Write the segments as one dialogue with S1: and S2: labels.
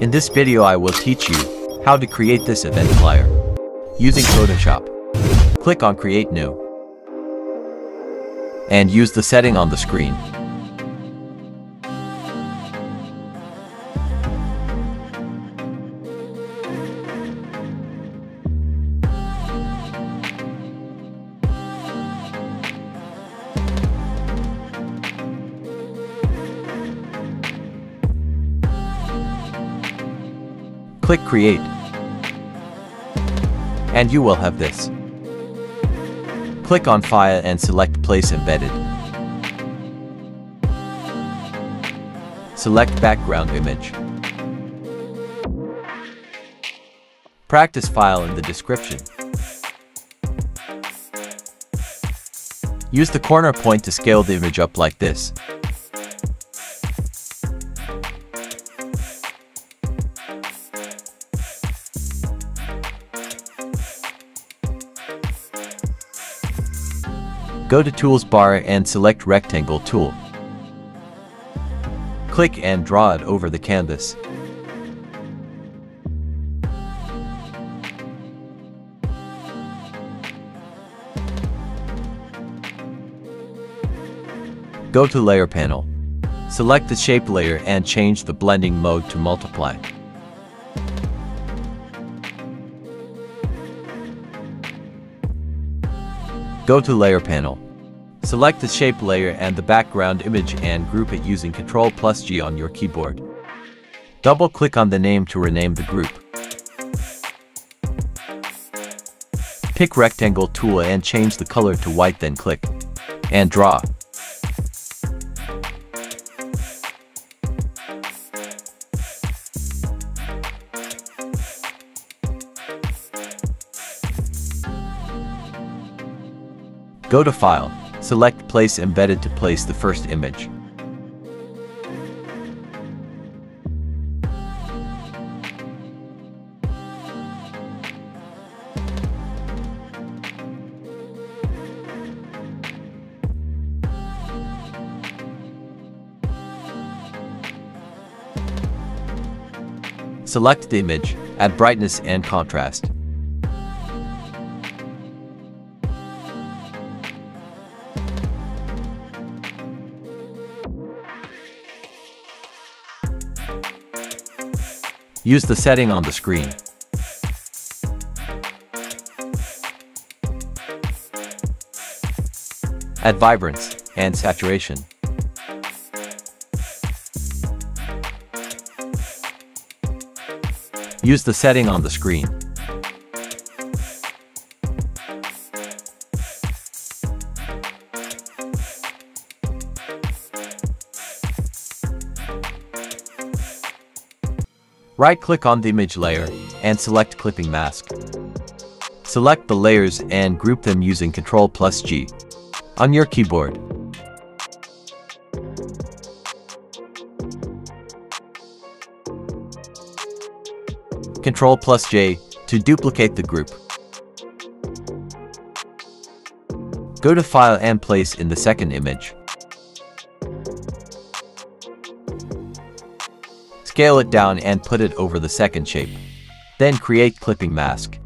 S1: In this video I will teach you how to create this event flyer using Photoshop. Click on Create New and use the setting on the screen. Click Create, and you will have this. Click on File and select Place Embedded. Select Background Image. Practice file in the description. Use the corner point to scale the image up like this. Go to Tools bar and select Rectangle tool. Click and draw it over the canvas. Go to Layer panel. Select the shape layer and change the blending mode to multiply. Go to Layer panel. Select the shape layer and the background image and group it using Ctrl+G on your keyboard. Double-click on the name to rename the group. Pick Rectangle tool and change the color to white, then click and draw. Go to File, select Place Embedded to place the first image. Select the image, add brightness and contrast. Use the setting on the screen. Add vibrance and saturation. Use the setting on the screen. Right-click on the image layer and select Clipping Mask. Select the layers and group them using Ctrl+G on your keyboard. Ctrl+J to duplicate the group. Go to File and place in the second image. Scale it down and put it over the second shape. Then create Clipping Mask.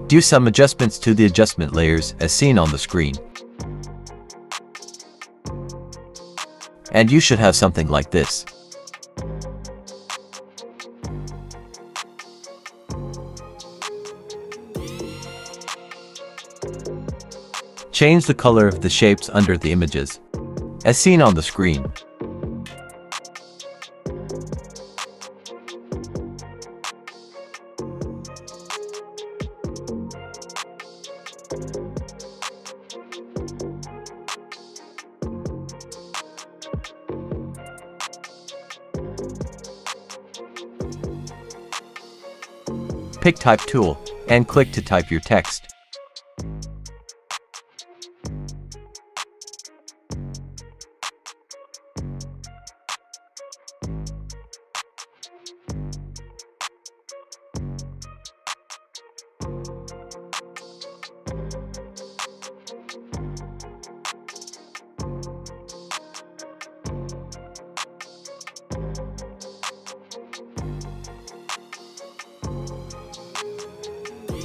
S1: Do some adjustments to the adjustment layers as seen on the screen. And you should have something like this. Change the color of the shapes under the images, as seen on the screen. Pick Type tool and click to type your text.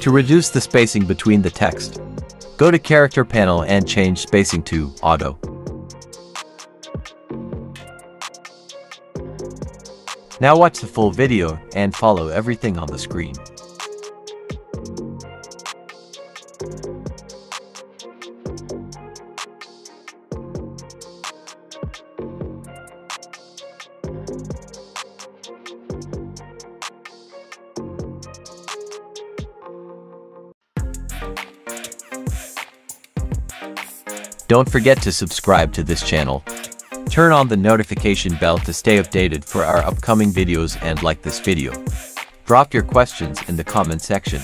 S1: To reduce the spacing between the text, go to Character panel and change spacing to Auto. Now watch the full video and follow everything on the screen. Don't forget to subscribe to this channel. Turn on the notification bell to stay updated for our upcoming videos and like this video. Drop your questions in the comment section.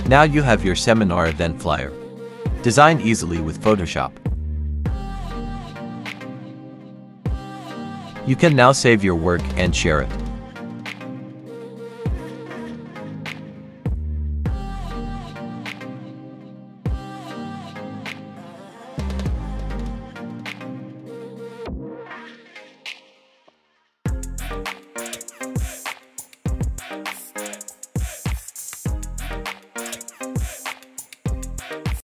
S1: Now you have your seminar event flyer. Design easily with Photoshop. You can now save your work and share it.